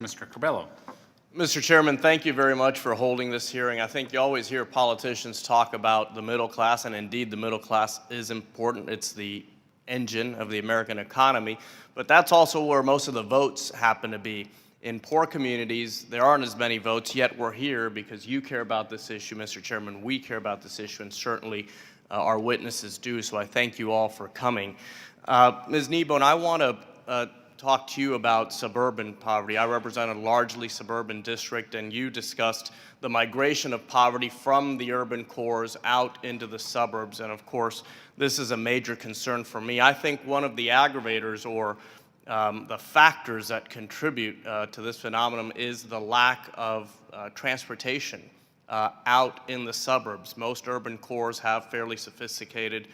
Mr. Curbelo. Mr. Chairman, thank you very much for holding this hearing. I think you always hear politicians talk about the middle class, and indeed the middle class is important. It's the engine of the American economy, but that's also where most of the votes happen to be. In poor communities, there aren't as many votes, yet we're here because you care about this issue, Mr. Chairman. We care about this issue, and certainly our witnesses do, so I thank you all for coming. Ms. Kneebone, I want to talk to you about suburban poverty. I represent a largely suburban district, and you discussed the migration of poverty from the urban cores out into the suburbs, and of course, this is a major concern for me. I think one of the aggravators or the factors that contribute to this phenomenon is the lack of transportation out in the suburbs. Most urban cores have fairly sophisticated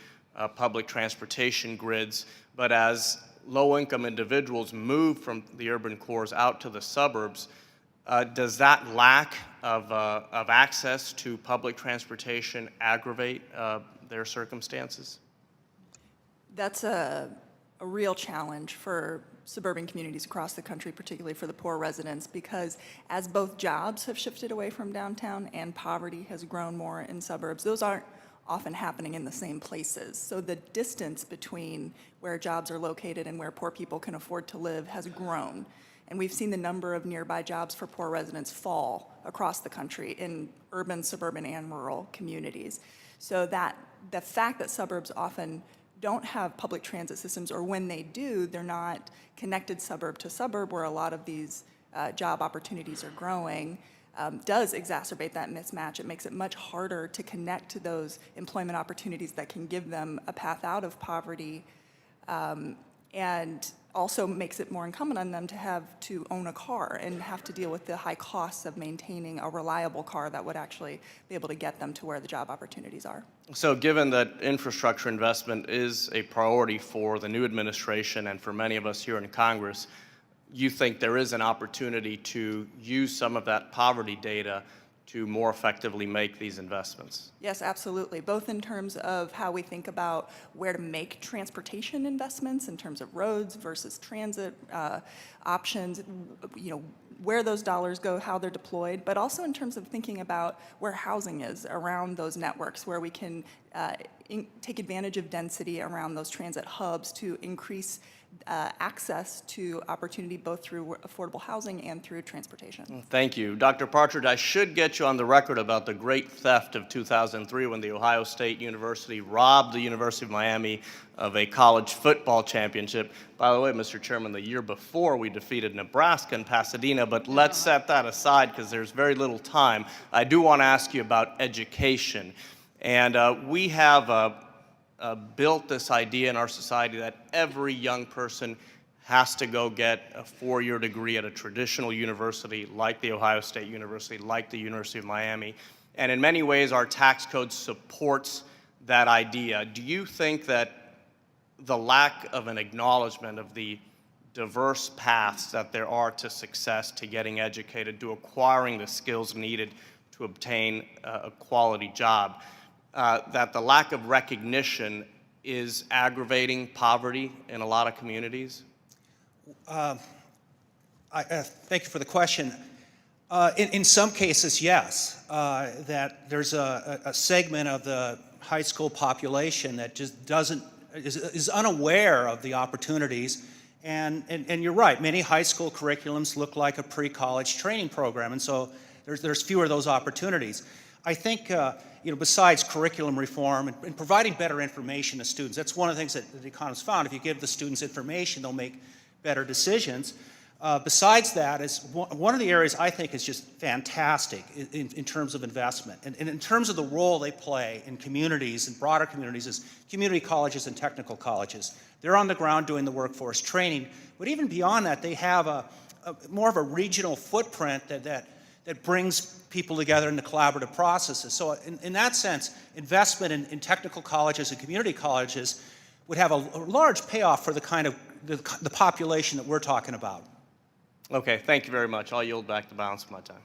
public transportation grids, but as low-income individuals move from the urban cores out to the suburbs, does that lack of access to public transportation aggravate their circumstances? That's a real challenge for suburban communities across the country, particularly for the poor residents, because as both jobs have shifted away from downtown and poverty has grown more in suburbs, those aren't often happening in the same places. So the distance between where jobs are located and where poor people can afford to live has grown. And we've seen the number of nearby jobs for poor residents fall across the country in urban, suburban, and rural communities. So that the fact that suburbs often don't have public transit systems, or when they do, they're not connected suburb to suburb where a lot of these job opportunities are growing, does exacerbate that mismatch. It makes it much harder to connect to those employment opportunities that can give them a path out of poverty, and also makes it more incumbent on them to have to own a car and have to deal with the high costs of maintaining a reliable car that would actually be able to get them to where the job opportunities are. So given that infrastructure investment is a priority for the new administration and for many of us here in Congress, you think there is an opportunity to use some of that poverty data to more effectively make these investments? Yes, absolutely, both in terms of how we think about where to make transportation investments in terms of roads versus transit options, where those dollars go, how they're deployed, but also in terms of thinking about where housing is around those networks, where we can take advantage of density around those transit hubs to increase access to opportunity both through affordable housing and through transportation. Thank you. Dr. Partridge, I should get you on the record about the great theft of 2003 when the Ohio State University robbed the University of Miami of a college football championship. By the way, Mr. Chairman, the year before we defeated Nebraska in Pasadena, but let's set that aside because there's very little time. I do want to ask you about education. And we have built this idea in our society that every young person has to go get a four-year degree at a traditional university like the Ohio State University, like the University of Miami. And in many ways, our tax code supports that idea. Do you think that the lack of an acknowledgement of the diverse paths that there are to success, to getting educated, to acquiring the skills needed to obtain a quality job, that the lack of recognition is aggravating poverty in a lot of communities? Thank you for the question. In some cases, yes, that there's a segment of the high school population that just is unaware of the opportunities. And you're right, many high school curriculums look like a pre-college training program, and so there's fewer of those opportunities. I think besides curriculum reform and providing better information to students, that's one of the things that the economists found. If you give the students information, they'll make better decisions. Besides that, is one of the areas I think is just fantastic in terms of investment. And in terms of the role they play in communities and broader communities is community colleges and technical colleges. They're on the ground doing the workforce training, but even beyond that, they have more of a regional footprint that brings people together in the collaborative processes. So in that sense, investment in technical colleges and community colleges would have a large payoff for the kind of the population that we're talking about. Okay, thank you very much. I'll yield back the balance of my time.